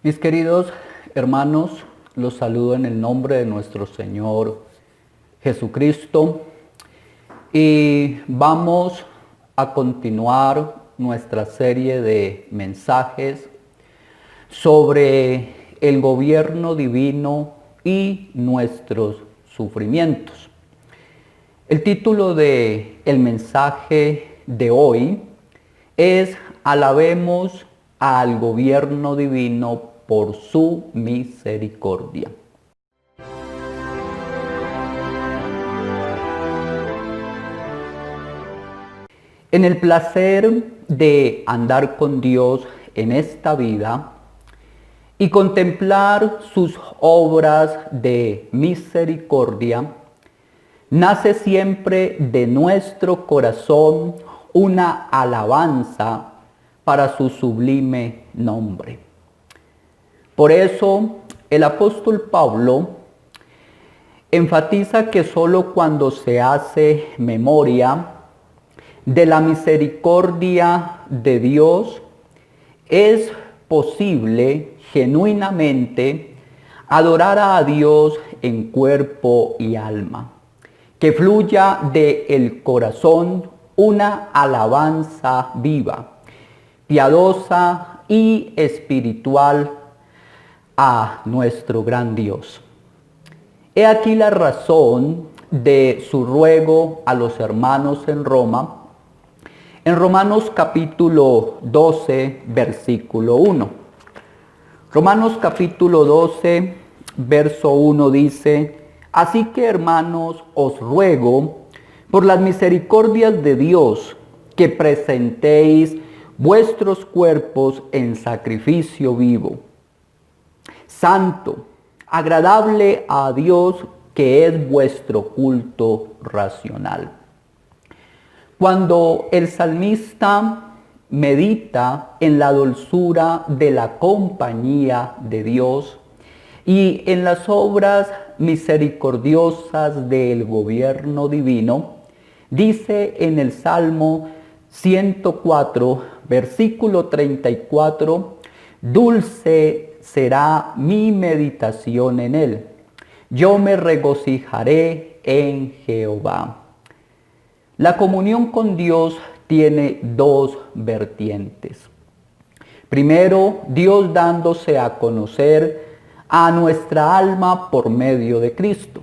Mis queridos hermanos, los saludo en el nombre de nuestro Señor Jesucristo y vamos a continuar nuestra serie de mensajes sobre el gobierno divino y nuestros sufrimientos. El título del mensaje de hoy es Alabemos al gobierno divino por su misericordia. En el placer de andar con Dios en esta vida y contemplar sus obras de misericordia, nace siempre de nuestro corazón una alabanza para su sublime nombre. Por eso el apóstol Pablo enfatiza que sólo cuando se hace memoria de la misericordia de Dios es posible genuinamente adorar a Dios en cuerpo y alma, que fluya del corazón una alabanza viva, piadosa y espiritual a nuestro gran Dios. He aquí la razón de su ruego a los hermanos en Roma, en Romanos capítulo 12, versículo 1. Romanos capítulo 12, verso 1 dice: Así que, hermanos, os ruego por las misericordias de Dios que presentéis vuestros cuerpos en sacrificio vivo, santo, agradable a Dios, que es vuestro culto racional. Cuando el salmista medita en la dulzura de la compañía de Dios y en las obras misericordiosas del gobierno divino, dice en el Salmo 104, versículo 34, dulce será mi meditación en él. Yo me regocijaré en Jehová. La comunión con Dios tiene dos vertientes. Primero, Dios dándose a conocer a nuestra alma por medio de Cristo.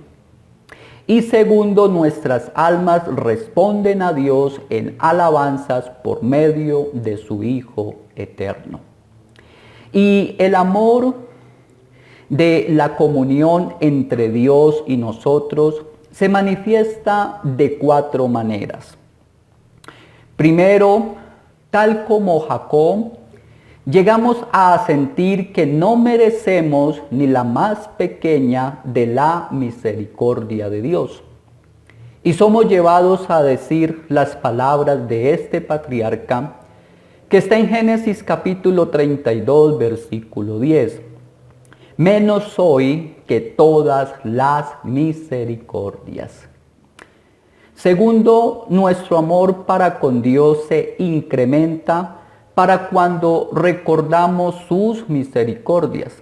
Y segundo, nuestras almas responden a Dios en alabanzas por medio de su Hijo eterno. Y el amor de la comunión entre Dios y nosotros se manifiesta de cuatro maneras. Primero, tal como Jacob, llegamos a sentir que no merecemos ni la más pequeña de la misericordia de Dios. Y somos llevados a decir las palabras de este patriarca que está en Génesis capítulo 32, versículo 10. Menos soy que todas las misericordias. Segundo, nuestro amor para con Dios se incrementa para cuando recordamos sus misericordias.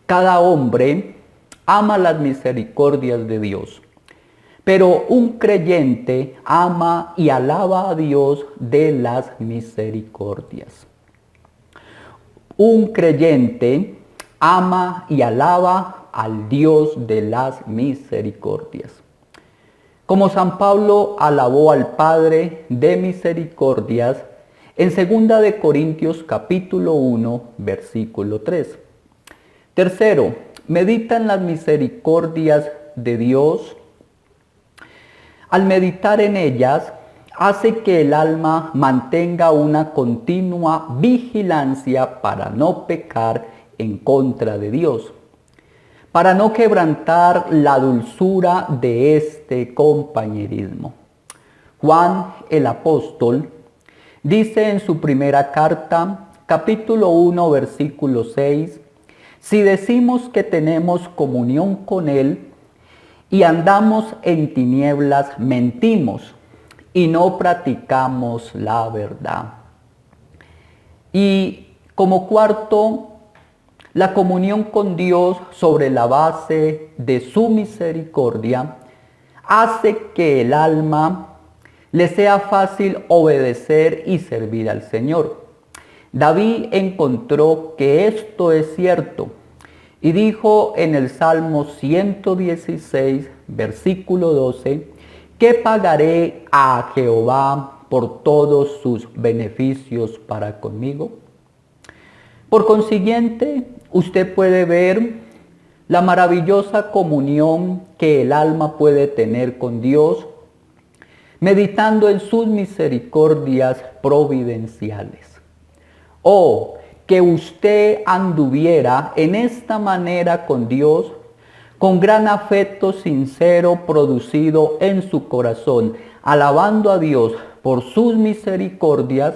Cada hombre ama las misericordias de Dios, pero un creyente ama y alaba a Dios de las misericordias. Un creyente ama y alaba al Dios de las misericordias. Como San Pablo alabó al Padre de misericordias en 2 de Corintios capítulo 1, versículo 3. Tercero, medita en las misericordias de Dios. Al meditar en ellas, hace que el alma mantenga una continua vigilancia para no pecar en contra de Dios, para no quebrantar la dulzura de este compañerismo. Juan el apóstol dice en su primera carta, capítulo 1, versículo 6, si decimos que tenemos comunión con Él y andamos en tinieblas, mentimos y no practicamos la verdad. Y como cuarto La comunión con Dios sobre la base de su misericordia hace que el alma le sea fácil obedecer y servir al Señor. David encontró que esto es cierto y dijo en el Salmo 116, versículo 12, ¿qué pagaré a Jehová por todos sus beneficios para conmigo? Por consiguiente, usted puede ver la maravillosa comunión que el alma puede tener con Dios, meditando en sus misericordias providenciales. O que usted anduviera en esta manera con Dios, con gran afecto sincero producido en su corazón, alabando a Dios por sus misericordias,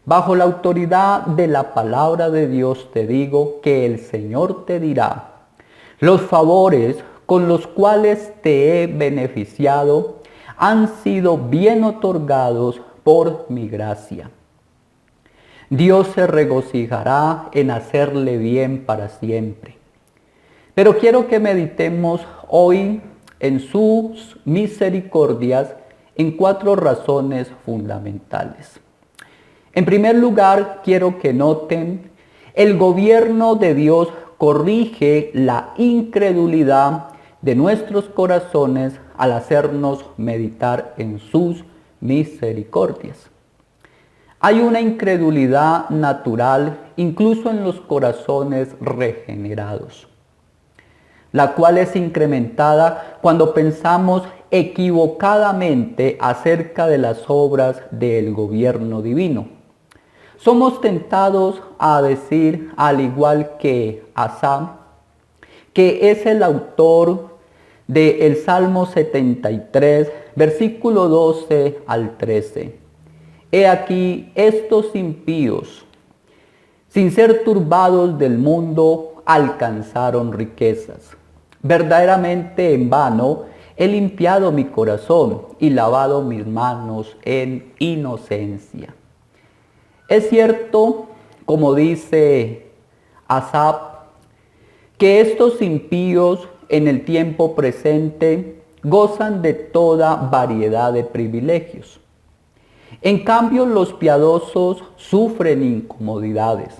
bajo la autoridad de la palabra de Dios te digo que el Señor te dirá, los favores con los cuales te he beneficiado han sido bien otorgados por mi gracia. Dios se regocijará en hacerle bien para siempre. Pero quiero que meditemos hoy en sus misericordias en 4 razones fundamentales. En primer lugar, quiero que noten, el gobierno de Dios corrige la incredulidad de nuestros corazones al hacernos meditar en sus misericordias. Hay una incredulidad natural incluso en los corazones regenerados, la cual es incrementada cuando pensamos equivocadamente acerca de las obras del gobierno divino. Somos tentados a decir, al igual que Asaf, que es el autor del Salmo 73, versículo 12 al 13. He aquí, estos impíos, sin ser turbados del mundo, alcanzaron riquezas. Verdaderamente en vano he limpiado mi corazón y lavado mis manos en inocencia. Es cierto, como dice Asaf, que estos impíos en el tiempo presente gozan de toda variedad de privilegios. En cambio, los piadosos sufren incomodidades.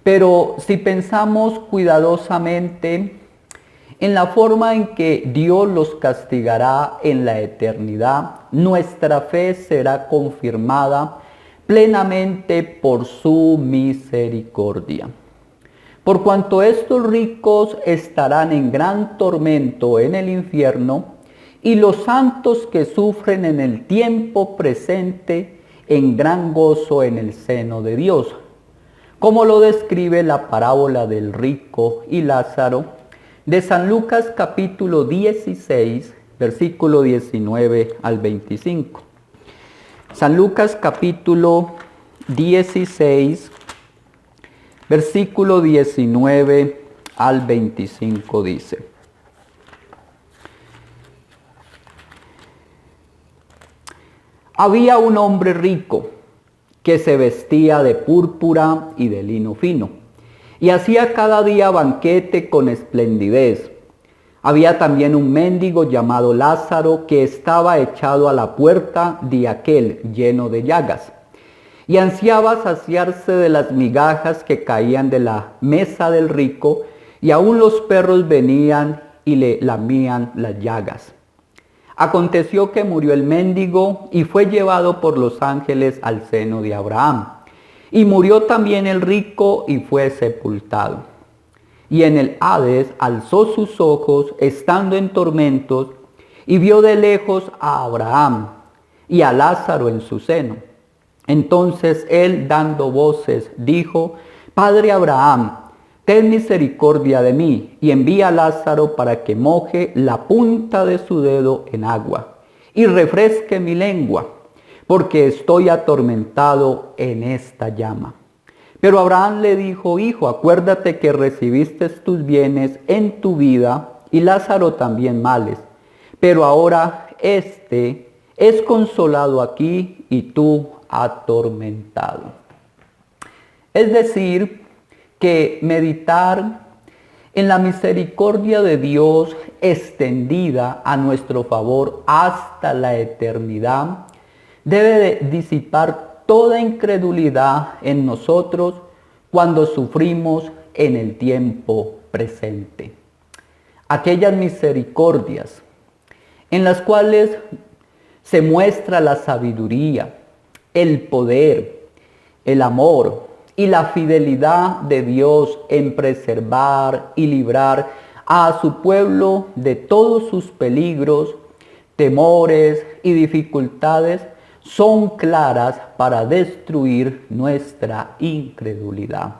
Pero si pensamos cuidadosamente en la forma en que Dios los castigará en la eternidad, nuestra fe será confirmada plenamente por su misericordia. Por cuanto estos ricos estarán en gran tormento en el infierno, y los santos que sufren en el tiempo presente en gran gozo en el seno de Dios, como lo describe la parábola del rico y Lázaro de San Lucas capítulo 16, versículo 19 al 25. San Lucas capítulo 16, versículo 19 al 25 dice: Había un hombre rico que se vestía de púrpura y de lino fino, y hacía cada día banquete con esplendidez. Había también un mendigo llamado Lázaro que estaba echado a la puerta de aquel lleno de llagas, y ansiaba saciarse de las migajas que caían de la mesa del rico, y aún los perros venían y le lamían las llagas. Aconteció que murió el mendigo y fue llevado por los ángeles al seno de Abraham. Y murió también el rico y fue sepultado. Y en el Hades alzó sus ojos, estando en tormentos, y vio de lejos a Abraham y a Lázaro en su seno. Entonces él, dando voces, dijo: Padre Abraham, ten misericordia de mí, y envía a Lázaro para que moje la punta de su dedo en agua, y refresque mi lengua, porque estoy atormentado en esta llama. Pero Abraham le dijo: Hijo, acuérdate que recibiste tus bienes en tu vida, y Lázaro también males. Pero ahora éste es consolado aquí, y tú atormentado. Es decir, que meditar en la misericordia de Dios extendida a nuestro favor hasta la eternidad debe de disipar toda incredulidad en nosotros cuando sufrimos en el tiempo presente. Aquellas misericordias en las cuales se muestra la sabiduría, el poder, el amor y la fidelidad de Dios en preservar y librar a su pueblo de todos sus peligros, temores y dificultades, son claras para destruir nuestra incredulidad.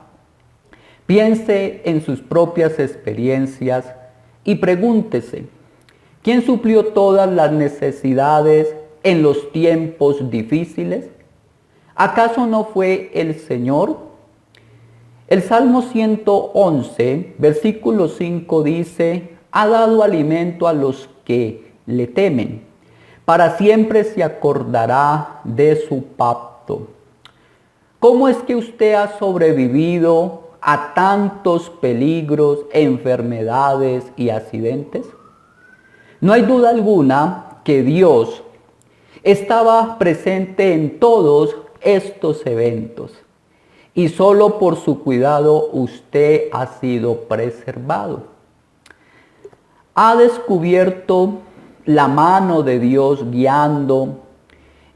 Piense en sus propias experiencias y pregúntese, ¿quién suplió todas las necesidades en los tiempos difíciles? ¿Acaso no fue el Señor? El Salmo 111, versículo 5 dice, ha dado alimento a los que le temen. Para siempre se acordará de su pacto. ¿Cómo es que usted ha sobrevivido a tantos peligros, enfermedades y accidentes? No hay duda alguna que Dios estaba presente en todos estos eventos y solo por su cuidado usted ha sido preservado. Ha descubierto la mano de Dios guiando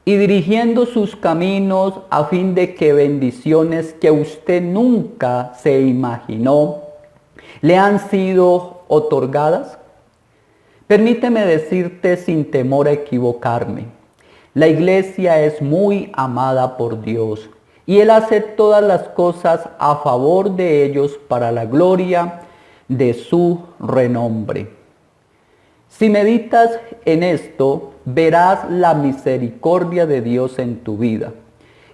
y dirigiendo sus caminos a fin de que bendiciones que usted nunca se imaginó le han sido otorgadas. Permíteme decirte sin temor a equivocarme, la iglesia es muy amada por Dios y Él hace todas las cosas a favor de ellos para la gloria de su renombre. Si meditas en esto, verás la misericordia de Dios en tu vida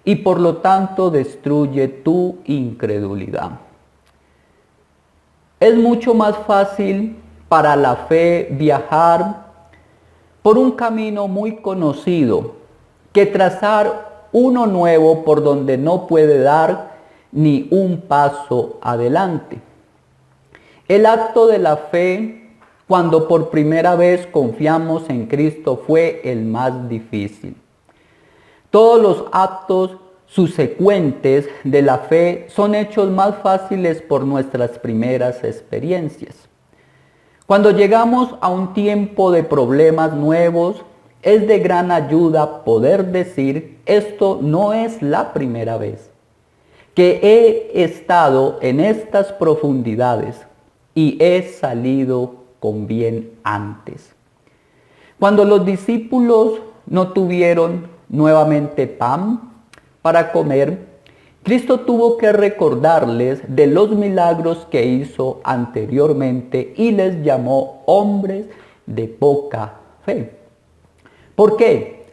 y por lo tanto destruye tu incredulidad. Es mucho más fácil para la fe viajar por un camino muy conocido que trazar uno nuevo por donde no puede dar ni un paso adelante. El acto de la fe, cuando por primera vez confiamos en Cristo, fue el más difícil. Todos los actos subsecuentes de la fe son hechos más fáciles por nuestras primeras experiencias. Cuando llegamos a un tiempo de problemas nuevos, es de gran ayuda poder decir, esto no es la primera vez que he estado en estas profundidades y he salido con bien antes. Cuando los discípulos no tuvieron nuevamente pan para comer, Cristo tuvo que recordarles de los milagros que hizo anteriormente y les llamó hombres de poca fe. ¿Por qué?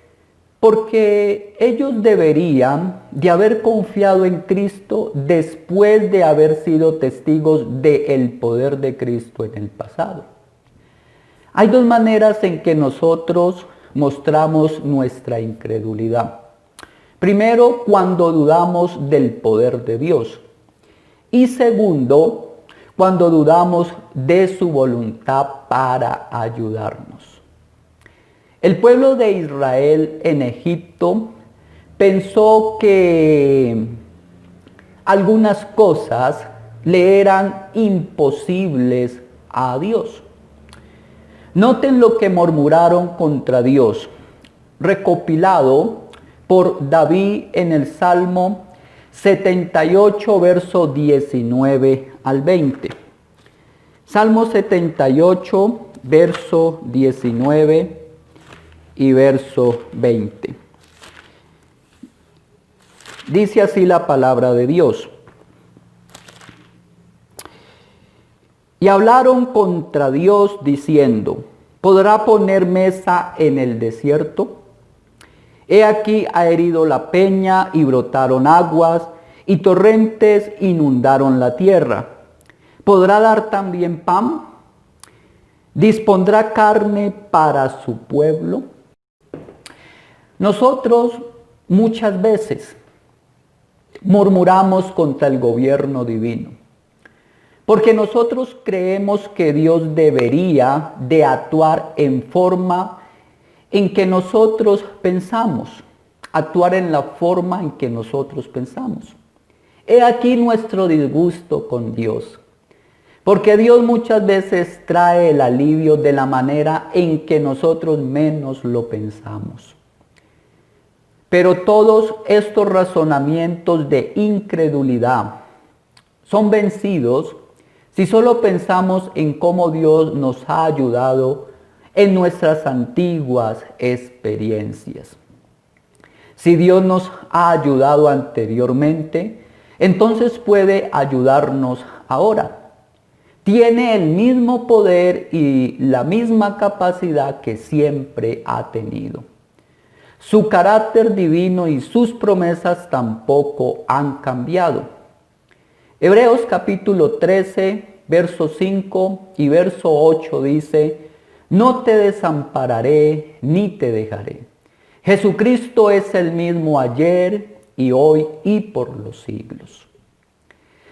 Porque ellos deberían de haber confiado en Cristo después de haber sido testigos del poder de Cristo en el pasado. Hay dos maneras en que nosotros mostramos nuestra incredulidad. Primero, cuando dudamos del poder de Dios. Y segundo, cuando dudamos de su voluntad para ayudarnos. El pueblo de Israel en Egipto pensó que algunas cosas le eran imposibles a Dios. Noten lo que murmuraron contra Dios, recopilado por David en el Salmo 78, verso 19 al 20. Salmo 78, verso 19 y verso 20. Dice así la palabra de Dios. Y hablaron contra Dios diciendo, ¿podrá poner mesa en el desierto? He aquí ha herido la peña y brotaron aguas y torrentes inundaron la tierra. ¿Podrá dar también pan? ¿Dispondrá carne para su pueblo? Nosotros muchas veces murmuramos contra el gobierno divino. Porque nosotros creemos que Dios debería de actuar en forma en que nosotros pensamos, actuar en la forma en que nosotros pensamos. He aquí nuestro disgusto con Dios, porque Dios muchas veces trae el alivio de la manera en que nosotros menos lo pensamos. Pero todos estos razonamientos de incredulidad son vencidos si solo pensamos en cómo Dios nos ha ayudado en nuestras antiguas experiencias. Si Dios nos ha ayudado anteriormente, entonces puede ayudarnos ahora. Tiene el mismo poder y la misma capacidad que siempre ha tenido. Su carácter divino y sus promesas tampoco han cambiado. Hebreos capítulo 13, verso 5 y verso 8 dice: no te desampararé ni te dejaré. Jesucristo es el mismo ayer y hoy y por los siglos.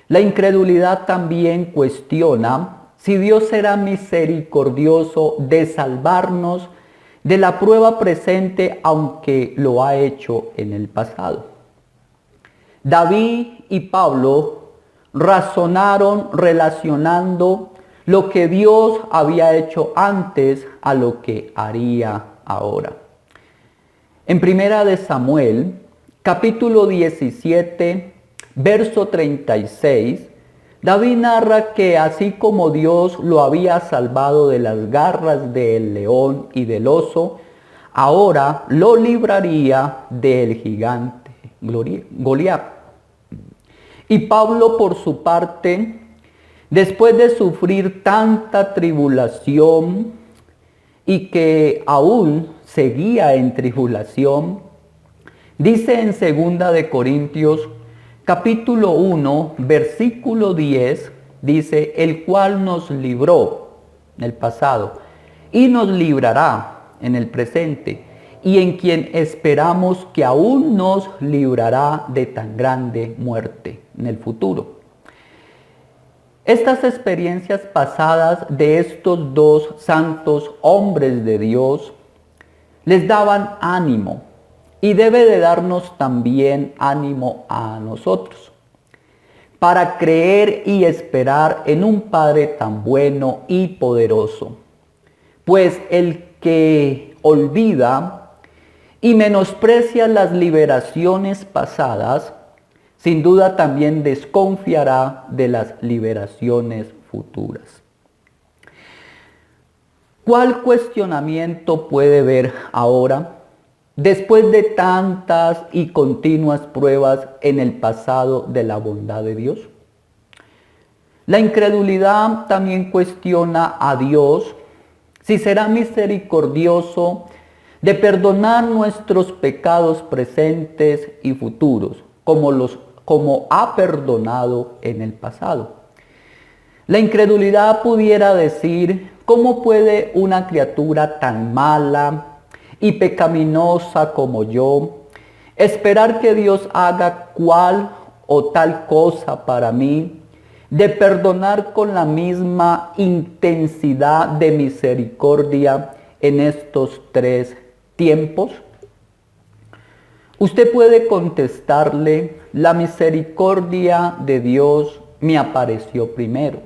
La incredulidad también cuestiona si Dios será misericordioso de salvarnos de la prueba presente, aunque lo ha hecho en el pasado. David y Pablo razonaron relacionando lo que Dios había hecho antes a lo que haría ahora. En Primera de Samuel, capítulo 17, verso 36, David narra que así como Dios lo había salvado de las garras del león y del oso, ahora lo libraría del gigante Goliat. Y Pablo, por su parte, después de sufrir tanta tribulación y que aún seguía en tribulación, dice en 2 de Corintios, capítulo 1, versículo 10, dice: el cual nos libró en el pasado y nos librará en el presente, y en quien esperamos que aún nos librará de tan grande muerte en el futuro. Estas experiencias pasadas de estos dos santos hombres de Dios les daban ánimo y debe de darnos también ánimo a nosotros para creer y esperar en un Padre tan bueno y poderoso. Pues el que olvida y menosprecia las liberaciones pasadas, sin duda también desconfiará de las liberaciones futuras. ¿Cuál cuestionamiento puede ver ahora, después de tantas y continuas pruebas en el pasado de la bondad de Dios? La incredulidad también cuestiona a Dios si será misericordioso de perdonar nuestros pecados presentes y futuros, como ha perdonado en el pasado. La incredulidad pudiera decir: ¿cómo puede una criatura tan mala y pecaminosa como yo esperar que Dios haga cual o tal cosa para mí, de perdonar con la misma intensidad de misericordia en estos 3 tiempos? Usted puede contestarle: la misericordia de Dios me apareció primero,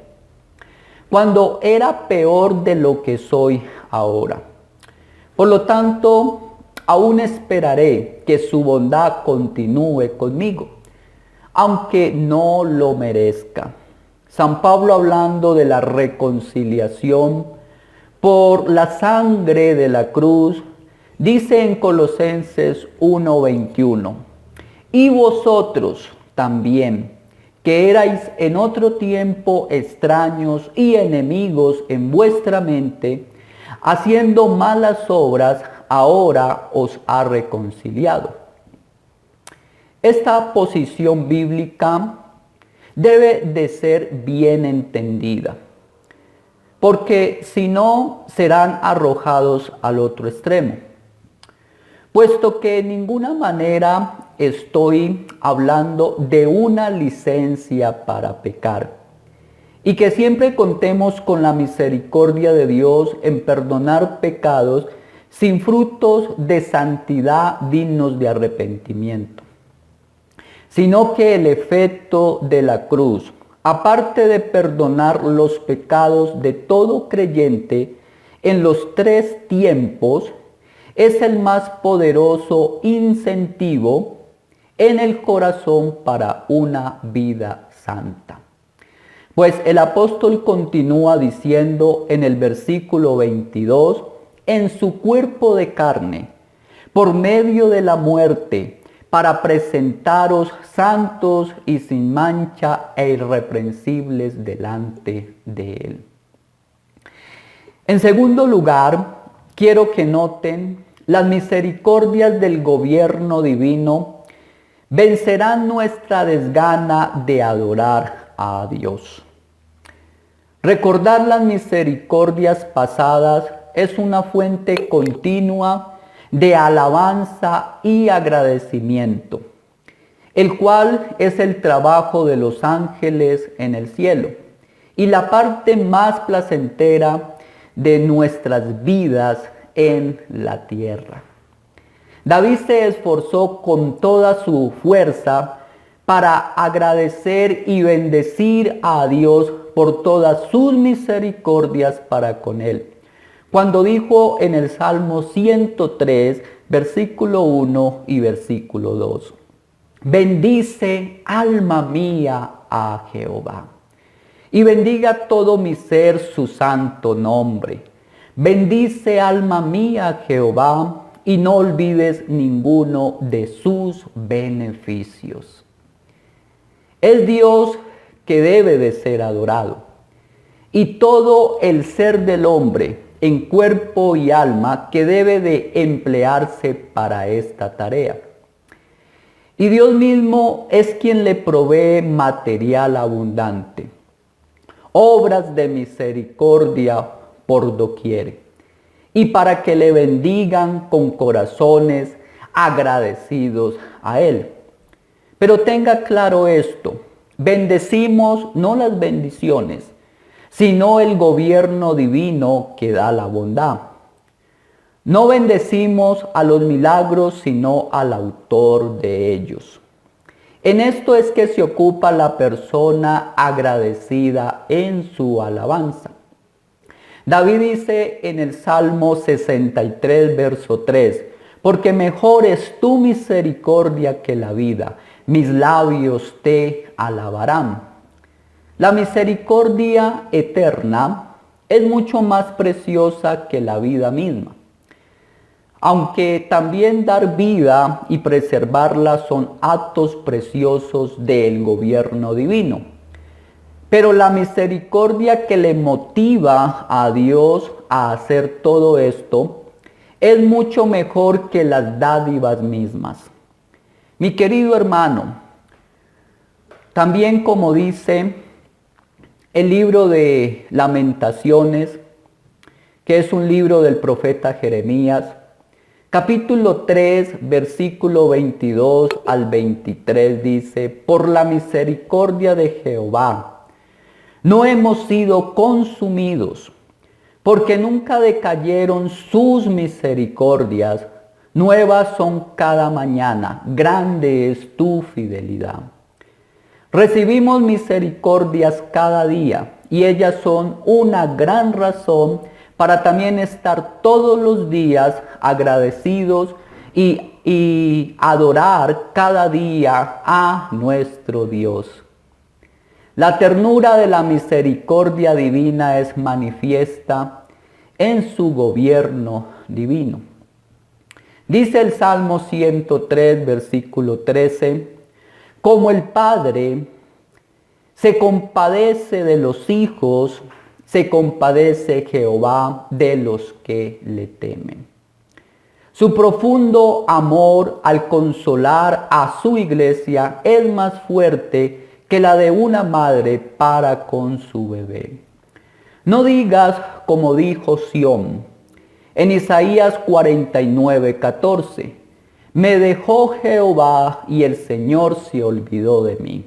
cuando era peor de lo que soy ahora. Por lo tanto, aún esperaré que su bondad continúe conmigo, aunque no lo merezca. San Pablo, hablando de la reconciliación por la sangre de la cruz, dice en Colosenses 1:21: y vosotros también, que erais en otro tiempo extraños y enemigos en vuestra mente, haciendo malas obras, ahora os ha reconciliado. Esta posición bíblica debe de ser bien entendida, porque si no serán arrojados al otro extremo. Puesto que en ninguna manera estoy hablando de una licencia para pecar, y que siempre contemos con la misericordia de Dios en perdonar pecados sin frutos de santidad dignos de arrepentimiento, sino que el efecto de la cruz, aparte de perdonar los pecados de todo creyente en los 3 tiempos, es el más poderoso incentivo en el corazón para una vida santa. Pues el apóstol continúa diciendo en el versículo 22, en su cuerpo de carne, por medio de la muerte, para presentaros santos y sin mancha e irreprensibles delante de Él. En segundo lugar, quiero que noten las misericordias del gobierno divino vencerán nuestra desgana de adorar a Dios. Recordar las misericordias pasadas es una fuente continua de alabanza y agradecimiento, el cual es el trabajo de los ángeles en el cielo y la parte más placentera de nuestras vidas en la tierra. David se esforzó con toda su fuerza para agradecer y bendecir a Dios por todas sus misericordias para con él, cuando dijo en el Salmo 103, versículo 1 y versículo 2, bendice alma mía a Jehová, y bendiga todo mi ser su santo nombre. Bendice alma mía a Jehová, y no olvides ninguno de sus beneficios. Es Dios que debe de ser adorado, y todo el ser del hombre en cuerpo y alma que debe de emplearse para esta tarea. Y Dios mismo es quien le provee material abundante, obras de misericordia por doquier, y para que le bendigan con corazones agradecidos a Él. Pero tenga claro esto, bendecimos no las bendiciones, sino el gobierno divino que da la bondad. No bendecimos a los milagros, sino al autor de ellos. En esto es que se ocupa la persona agradecida en su alabanza. David dice en el Salmo 63, verso 3, porque mejor es tu misericordia que la vida, mis labios te alabarán. La misericordia eterna es mucho más preciosa que la vida misma, aunque también dar vida y preservarla son actos preciosos del gobierno divino. Pero la misericordia que le motiva a Dios a hacer todo esto es mucho mejor que las dádivas mismas. Mi querido hermano, también como dice el libro de Lamentaciones, que es un libro del profeta Jeremías, capítulo 3, versículo 22 al 23 dice, por la misericordia de Jehová, no hemos sido consumidos, porque nunca decayeron sus misericordias, nuevas son cada mañana, grande es tu fidelidad. Recibimos misericordias cada día, y ellas son una gran razón para también estar todos los días agradecidos y adorar cada día a nuestro Dios. La ternura de la misericordia divina es manifiesta en su gobierno divino. Dice el Salmo 103, versículo 13, como el Padre se compadece de los hijos, se compadece Jehová de los que le temen. Su profundo amor al consolar a su iglesia es más fuerte que la de una madre para con su bebé. No digas como dijo Sión en Isaías 49, 14, me dejó Jehová y el Señor se olvidó de mí.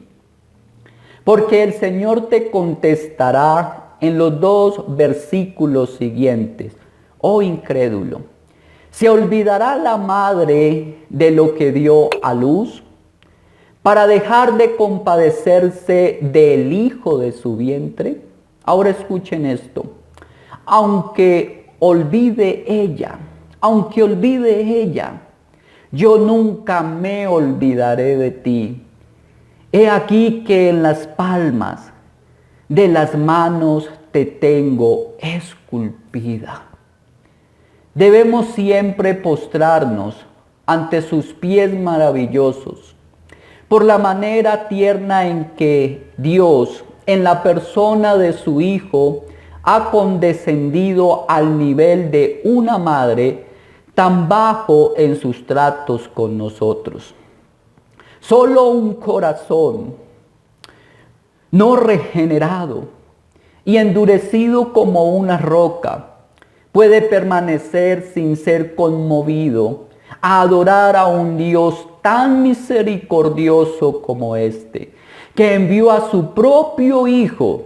Porque el Señor te contestará en los 2 versículos siguientes. Oh incrédulo, ¿se olvidará la madre de lo que dio a luz para dejar de compadecerse del hijo de su vientre? Ahora escuchen esto. Aunque olvide ella, yo nunca me olvidaré de ti. He aquí que en las palmas de las manos te tengo esculpida. Debemos siempre postrarnos ante sus pies maravillosos, por la manera tierna en que Dios, en la persona de su Hijo, ha condescendido al nivel de una madre tan bajo en sus tratos con nosotros. Solo un corazón no regenerado y endurecido como una roca puede permanecer sin ser conmovido a adorar a un Dios tan misericordioso como este, que envió a su propio Hijo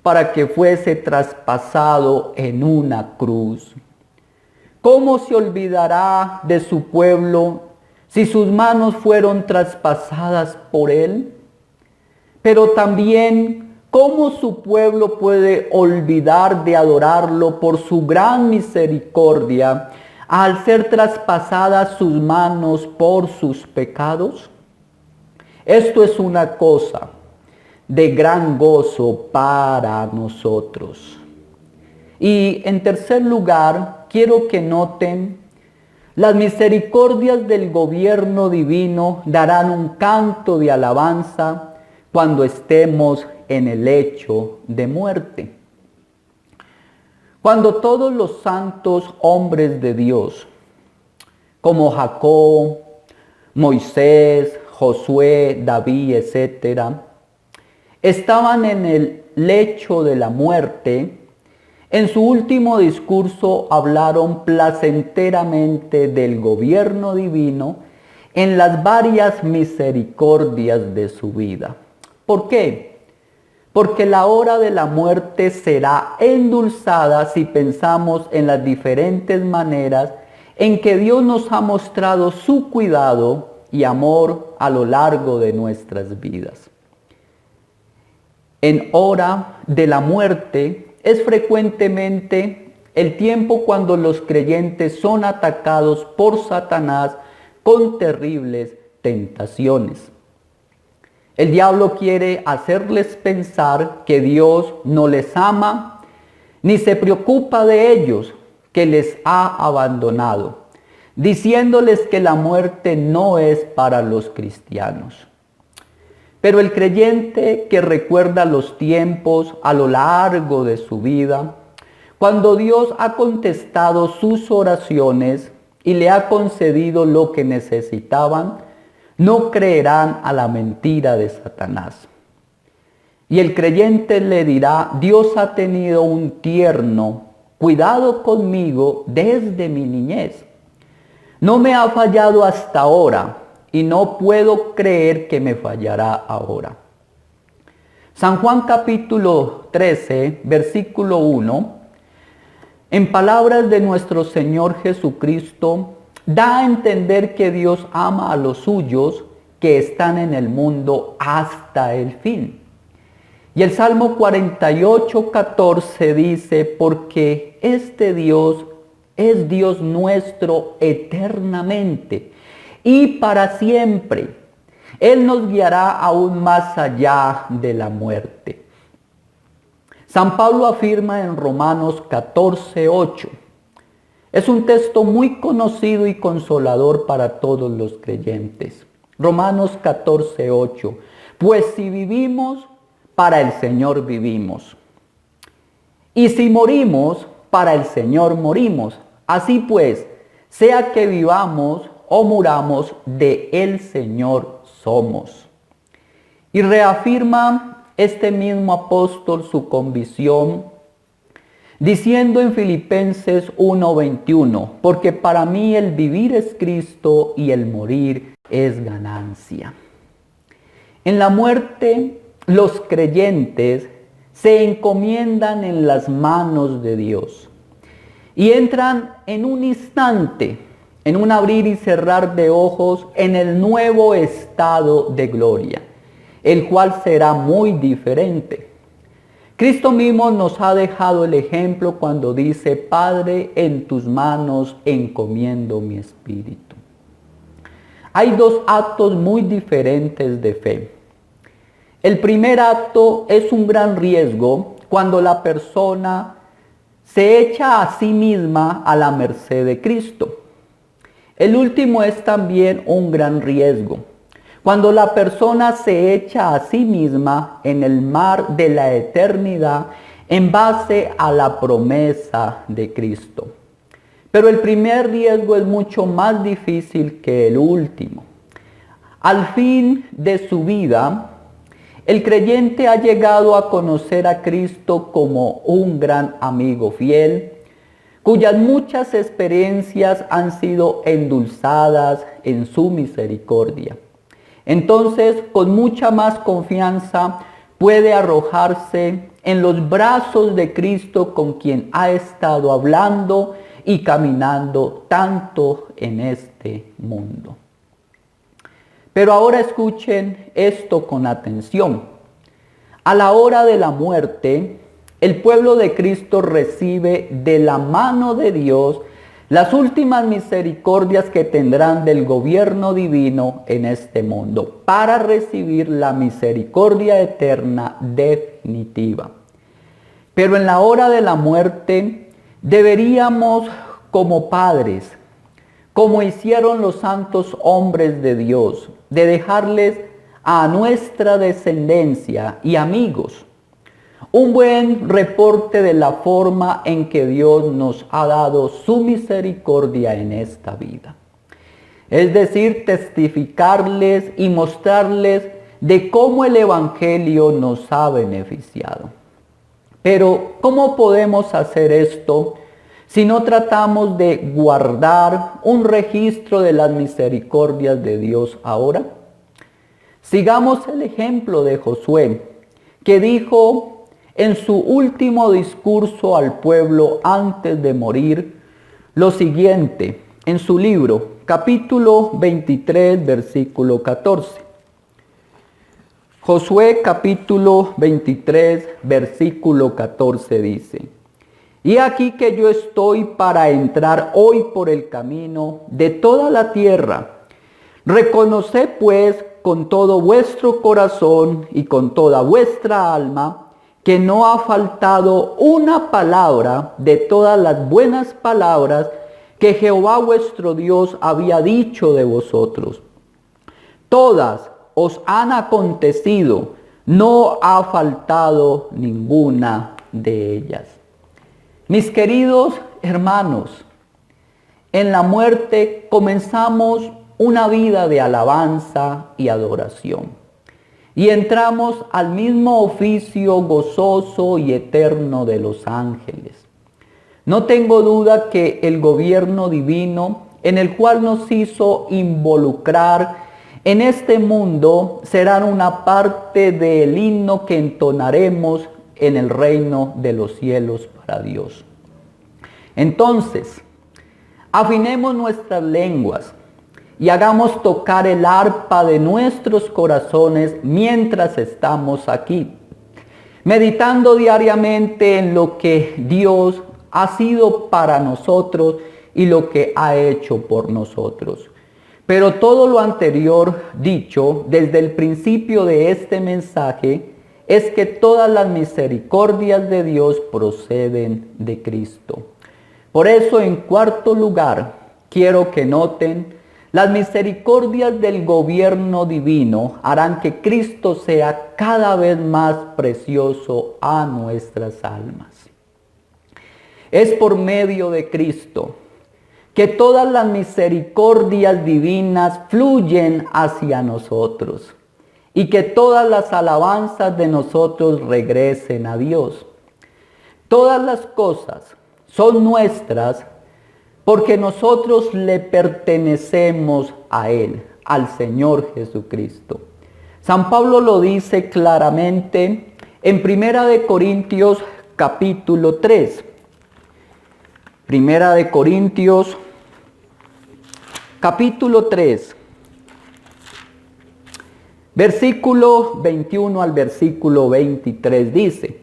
para que fuese traspasado en una cruz. ¿Cómo se olvidará de su pueblo si sus manos fueron traspasadas por él? Pero también, ¿cómo su pueblo puede olvidar de adorarlo por su gran misericordia al ser traspasadas sus manos por sus pecados? Esto es una cosa de gran gozo para nosotros. Y en tercer lugar, quiero que noten, las misericordias del gobierno divino darán un canto de alabanza cuando estemos en el lecho de muerte. Cuando todos los santos hombres de Dios, como Jacob, Moisés, Josué, David, etc., estaban en el lecho de la muerte, en su último discurso hablaron placenteramente del gobierno divino en las varias misericordias de su vida. ¿Por qué? Porque la hora de la muerte será endulzada si pensamos en las diferentes maneras en que Dios nos ha mostrado su cuidado y amor a lo largo de nuestras vidas. En hora de la muerte es frecuentemente el tiempo cuando los creyentes son atacados por Satanás con terribles tentaciones. El diablo quiere hacerles pensar que Dios no les ama ni se preocupa de ellos, que les ha abandonado, diciéndoles que la muerte no es para los cristianos. Pero el creyente que recuerda los tiempos a lo largo de su vida, cuando Dios ha contestado sus oraciones y le ha concedido lo que necesitaban, no creerán a la mentira de Satanás. Y el creyente le dirá: Dios ha tenido un tierno cuidado conmigo desde mi niñez. No me ha fallado hasta ahora y no puedo creer que me fallará ahora. San Juan capítulo 13, versículo 1, en palabras de nuestro Señor Jesucristo, da a entender que Dios ama a los suyos que están en el mundo hasta el fin. Y el Salmo 48, 14 dice: porque este Dios es Dios nuestro eternamente y para siempre. Él nos guiará aún más allá de la muerte. San Pablo afirma en Romanos 14, 8. Es un texto muy conocido y consolador para todos los creyentes. Romanos 14, 8. Pues si vivimos, para el Señor vivimos. Y si morimos, para el Señor morimos. Así pues, sea que vivamos o muramos, de el Señor somos. Y reafirma este mismo apóstol su convicción, diciendo en Filipenses 1:21, porque para mí el vivir es Cristo y el morir es ganancia. En la muerte los creyentes se encomiendan en las manos de Dios y entran en un instante, en un abrir y cerrar de ojos, en el nuevo estado de gloria, el cual será muy diferente. Cristo mismo nos ha dejado el ejemplo cuando dice: Padre, en tus manos encomiendo mi espíritu. Hay dos actos muy diferentes de fe. El primer acto es un gran riesgo cuando la persona se echa a sí misma a la merced de Cristo. El último es también un gran riesgo cuando la persona se echa a sí misma en el mar de la eternidad en base a la promesa de Cristo. Pero el primer riesgo es mucho más difícil que el último. Al fin de su vida, el creyente ha llegado a conocer a Cristo como un gran amigo fiel, cuyas muchas experiencias han sido endulzadas en su misericordia. Entonces, con mucha más confianza, puede arrojarse en los brazos de Cristo, con quien ha estado hablando y caminando tanto en este mundo. Pero ahora escuchen esto con atención. A la hora de la muerte, el pueblo de Cristo recibe de la mano de Dios las últimas misericordias que tendrán del gobierno divino en este mundo, para recibir la misericordia eterna definitiva. Pero en la hora de la muerte deberíamos, como padres, como hicieron los santos hombres de Dios, de dejarles a nuestra descendencia y amigos un buen reporte de la forma en que Dios nos ha dado su misericordia en esta vida. Es decir, testificarles y mostrarles de cómo el Evangelio nos ha beneficiado. Pero, ¿cómo podemos hacer esto si no tratamos de guardar un registro de las misericordias de Dios ahora? Sigamos el ejemplo de Josué, que dijo en su último discurso al pueblo antes de morir lo siguiente, en su libro, capítulo 23, versículo 14. Josué capítulo 23, versículo 14 dice: Y aquí que yo estoy para entrar hoy por el camino de toda la tierra. Reconoced pues con todo vuestro corazón y con toda vuestra alma que no ha faltado una palabra de todas las buenas palabras que Jehová vuestro Dios había dicho de vosotros. Todas os han acontecido, no ha faltado ninguna de ellas. Mis queridos hermanos, en la muerte comenzamos una vida de alabanza y adoración. Y entramos al mismo oficio gozoso y eterno de los ángeles. No tengo duda que el gobierno divino en el cual nos hizo involucrar en este mundo será una parte del himno que entonaremos en el reino de los cielos para Dios. Entonces, afinemos nuestras lenguas y hagamos tocar el arpa de nuestros corazones mientras estamos aquí, meditando diariamente en lo que Dios ha sido para nosotros y lo que ha hecho por nosotros. Pero todo lo anterior dicho desde el principio de este mensaje es que todas las misericordias de Dios proceden de Cristo. Por eso, en cuarto lugar, quiero que noten: las misericordias del gobierno divino harán que Cristo sea cada vez más precioso a nuestras almas. Es por medio de Cristo que todas las misericordias divinas fluyen hacia nosotros y que todas las alabanzas de nosotros regresen a Dios. Todas las cosas son nuestras porque nosotros le pertenecemos a Él, al Señor Jesucristo. San Pablo lo dice claramente en Primera de Corintios capítulo 3. Primera de Corintios capítulo 3, versículo 21 al versículo 23 dice: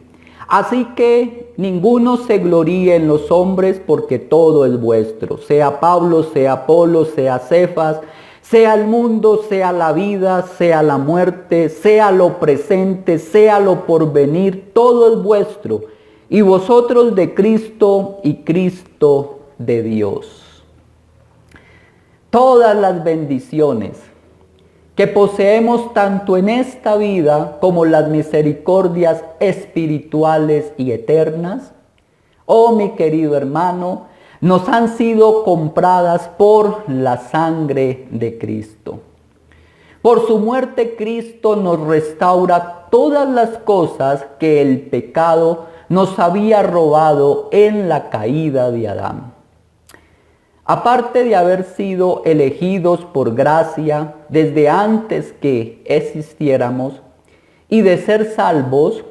así que ninguno se gloríe en los hombres, porque todo es vuestro, sea Pablo, sea Apolo, sea Cefas, sea el mundo, sea la vida, sea la muerte, sea lo presente, sea lo porvenir, todo es vuestro, y vosotros de Cristo y Cristo de Dios. Todas las bendiciones que poseemos tanto en esta vida como las misericordias espirituales y eternas, oh mi querido hermano, nos han sido compradas por la sangre de Cristo. Por su muerte Cristo nos restaura todas las cosas que el pecado nos había robado en la caída de Adán. Aparte de haber sido elegidos por gracia desde antes que existiéramos y de ser salvos,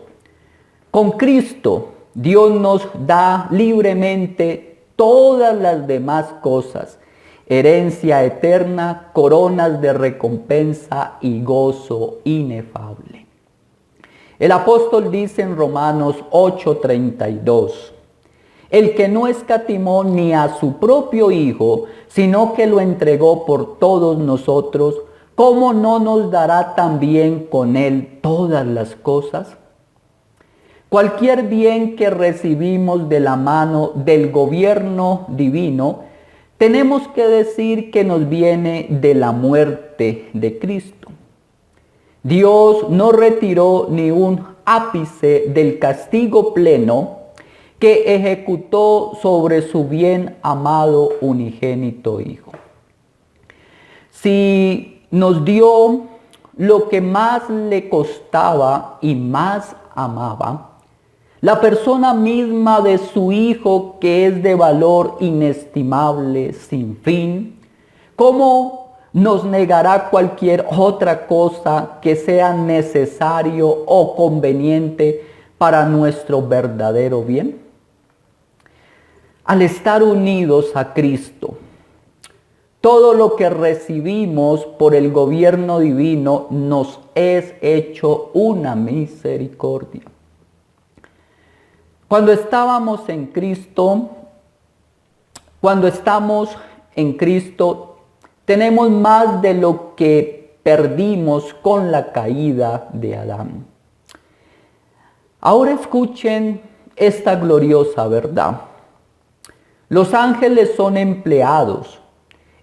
con Cristo Dios nos da libremente todas las demás cosas, herencia eterna, coronas de recompensa y gozo inefable. El apóstol dice en Romanos 8:32, el que no escatimó ni a su propio Hijo, sino que lo entregó por todos nosotros, ¿cómo no nos dará también con él todas las cosas? Cualquier bien que recibimos de la mano del gobierno divino, tenemos que decir que nos viene de la muerte de Cristo. Dios no retiró ni un ápice del castigo pleno que ejecutó sobre su bien amado unigénito Hijo. Si nos dio lo que más le costaba y más amaba, la persona misma de su Hijo, que es de valor inestimable, sin fin, ¿cómo nos negará cualquier otra cosa que sea necesario o conveniente para nuestro verdadero bien? Al estar unidos a Cristo, todo lo que recibimos por el gobierno divino nos es hecho una misericordia. Cuando estamos en Cristo, tenemos más de lo que perdimos con la caída de Adán. Ahora escuchen esta gloriosa verdad. Los ángeles son empleados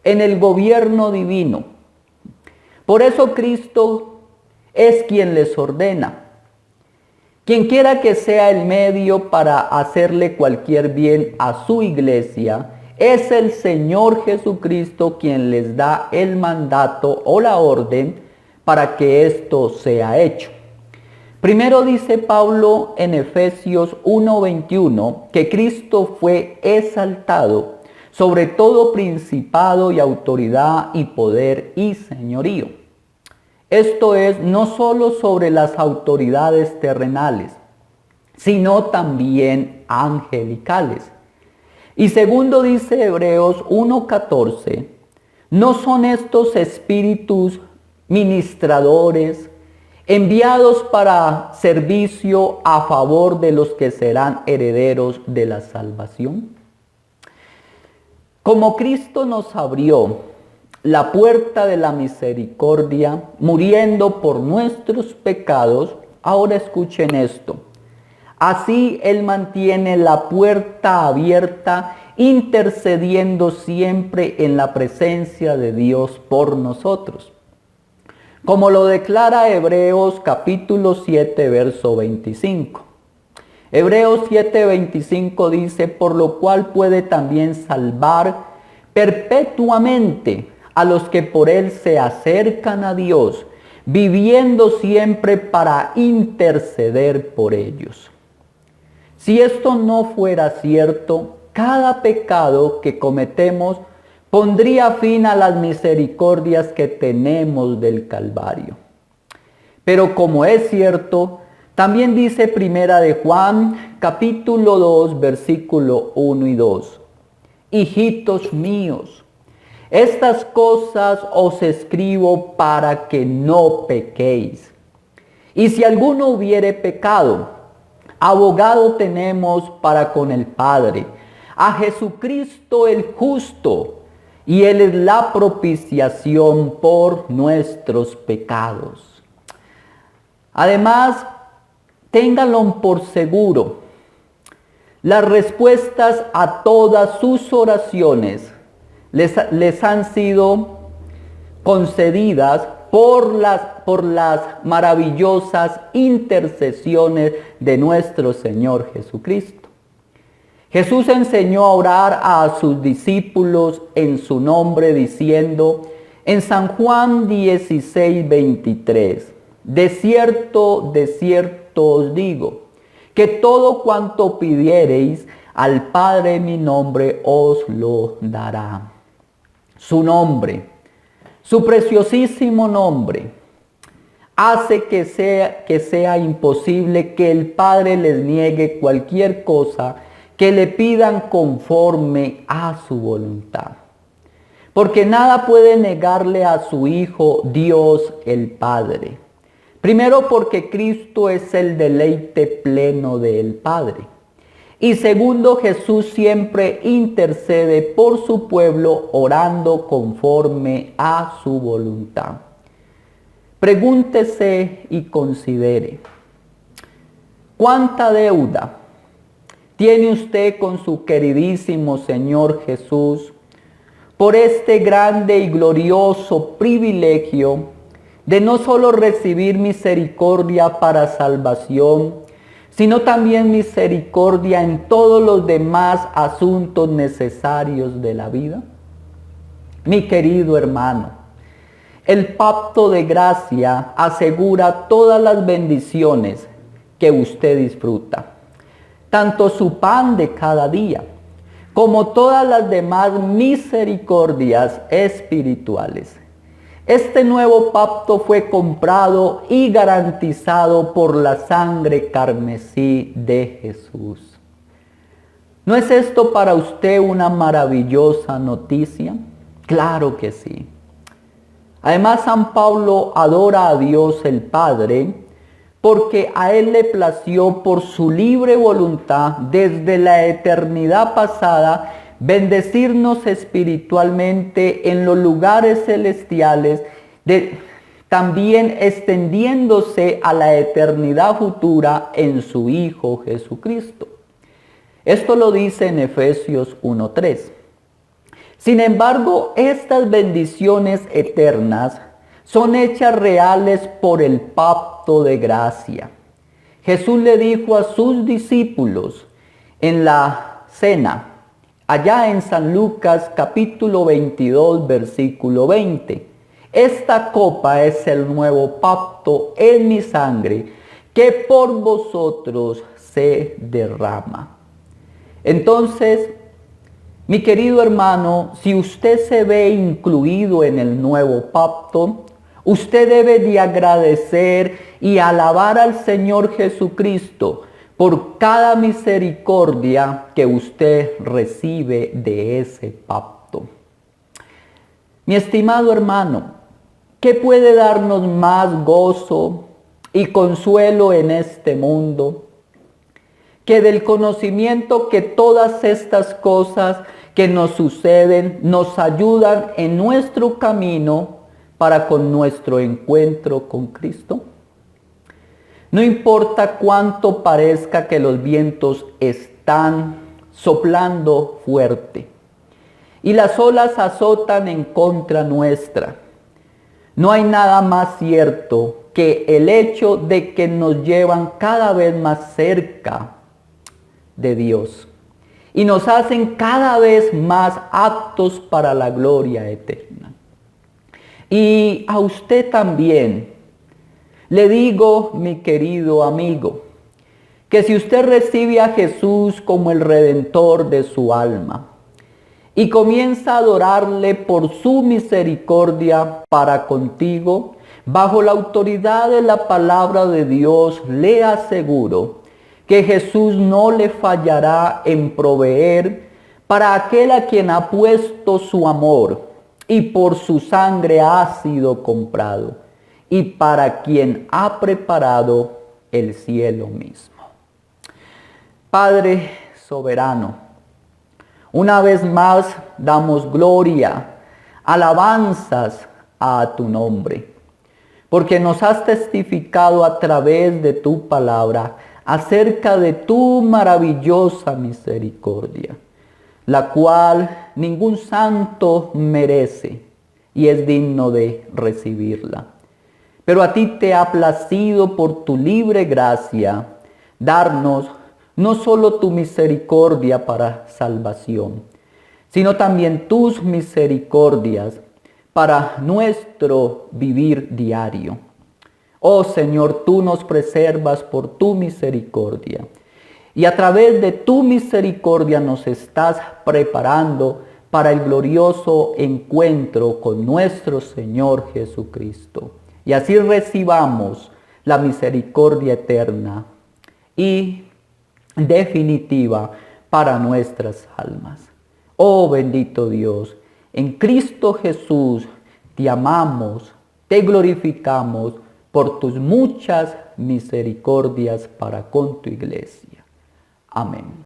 en el gobierno divino. Por eso Cristo es quien les ordena. Quien quiera que sea el medio para hacerle cualquier bien a su iglesia, es el Señor Jesucristo quien les da el mandato o la orden para que esto sea hecho. Primero dice Pablo en Efesios 1:21 que Cristo fue exaltado sobre todo principado y autoridad y poder y señorío. Esto es, no solo sobre las autoridades terrenales, sino también angelicales. Y segundo dice Hebreos 1:14, ¿no son estos espíritus ministradores enviados para servicio a favor de los que serán herederos de la salvación? Como Cristo nos abrió la puerta de la misericordia, muriendo por nuestros pecados, ahora escuchen esto. Así Él mantiene la puerta abierta, intercediendo siempre en la presencia de Dios por nosotros. Como lo declara Hebreos capítulo 7, verso 25. Hebreos 7:25 dice, por lo cual puede también salvar perpetuamente a los que por él se acercan a Dios, viviendo siempre para interceder por ellos. Si esto no fuera cierto, cada pecado que cometemos pondría fin a las misericordias que tenemos del Calvario. Pero como es cierto, también dice Primera de Juan, capítulo 2, versículo 1 y 2. Hijitos míos, estas cosas os escribo para que no pequéis. Y si alguno hubiere pecado, abogado tenemos para con el Padre, a Jesucristo el justo, y Él es la propiciación por nuestros pecados. Además, ténganlo por seguro, las respuestas a todas sus oraciones les han sido concedidas por las maravillosas intercesiones de nuestro Señor Jesucristo. Jesús enseñó a orar a sus discípulos en su nombre diciendo en San Juan 16, 23, de cierto os digo, que todo cuanto pidiereis al Padre en mi nombre os lo dará. Su nombre, su preciosísimo nombre, hace que sea imposible que el Padre les niegue cualquier cosa que le pidan conforme a su voluntad. Porque nada puede negarle a su Hijo Dios el Padre. Primero, porque Cristo es el deleite pleno del Padre. Y segundo, Jesús siempre intercede por su pueblo orando conforme a su voluntad. Pregúntese y considere, ¿cuánta deuda tiene usted con su queridísimo Señor Jesús por este grande y glorioso privilegio de no solo recibir misericordia para salvación, sino también misericordia en todos los demás asuntos necesarios de la vida? Mi querido hermano, el pacto de gracia asegura todas las bendiciones que usted disfruta, tanto su pan de cada día, como todas las demás misericordias espirituales. Este nuevo pacto fue comprado y garantizado por la sangre carmesí de Jesús. ¿No es esto para usted una maravillosa noticia? Claro que sí. Además, San Pablo adora a Dios el Padre porque a Él le plació por su libre voluntad desde la eternidad pasada bendecirnos espiritualmente en los lugares celestiales, también extendiéndose a la eternidad futura en su Hijo Jesucristo. Esto lo dice en Efesios 1:3. Sin embargo, estas bendiciones eternas son hechas reales por el pacto de gracia. Jesús le dijo a sus discípulos en la cena, allá en San Lucas capítulo 22, versículo 20. Esta copa es el nuevo pacto en mi sangre, que por vosotros se derrama. Entonces, mi querido hermano, si usted se ve incluido en el nuevo pacto, usted debe de agradecer y alabar al Señor Jesucristo por cada misericordia que usted recibe de ese pacto. Mi estimado hermano, ¿qué puede darnos más gozo y consuelo en este mundo que del conocimiento que todas estas cosas que nos suceden nos ayudan en nuestro camino para con nuestro encuentro con Cristo? No importa cuánto parezca que los vientos están soplando fuerte y las olas azotan en contra nuestra, no hay nada más cierto que el hecho de que nos llevan cada vez más cerca de Dios y nos hacen cada vez más aptos para la gloria eterna. Y a usted también le digo, mi querido amigo, que si usted recibe a Jesús como el Redentor de su alma y comienza a adorarle por su misericordia para contigo, bajo la autoridad de la palabra de Dios, le aseguro que Jesús no le fallará en proveer para aquel a quien ha puesto su amor y por su sangre ha sido comprado, y para quien ha preparado el cielo mismo. Padre soberano, una vez más damos gloria, alabanzas a tu nombre, porque nos has testificado a través de tu palabra acerca de tu maravillosa misericordia, la cual ningún santo merece y es digno de recibirla. Pero a ti te ha placido por tu libre gracia darnos no solo tu misericordia para salvación, sino también tus misericordias para nuestro vivir diario. Oh Señor, tú nos preservas por tu misericordia y a través de tu misericordia nos estás preparando para el glorioso encuentro con nuestro Señor Jesucristo. Y así recibamos la misericordia eterna y definitiva para nuestras almas. Oh bendito Dios, en Cristo Jesús te amamos, te glorificamos por tus muchas misericordias para con tu iglesia. Amén.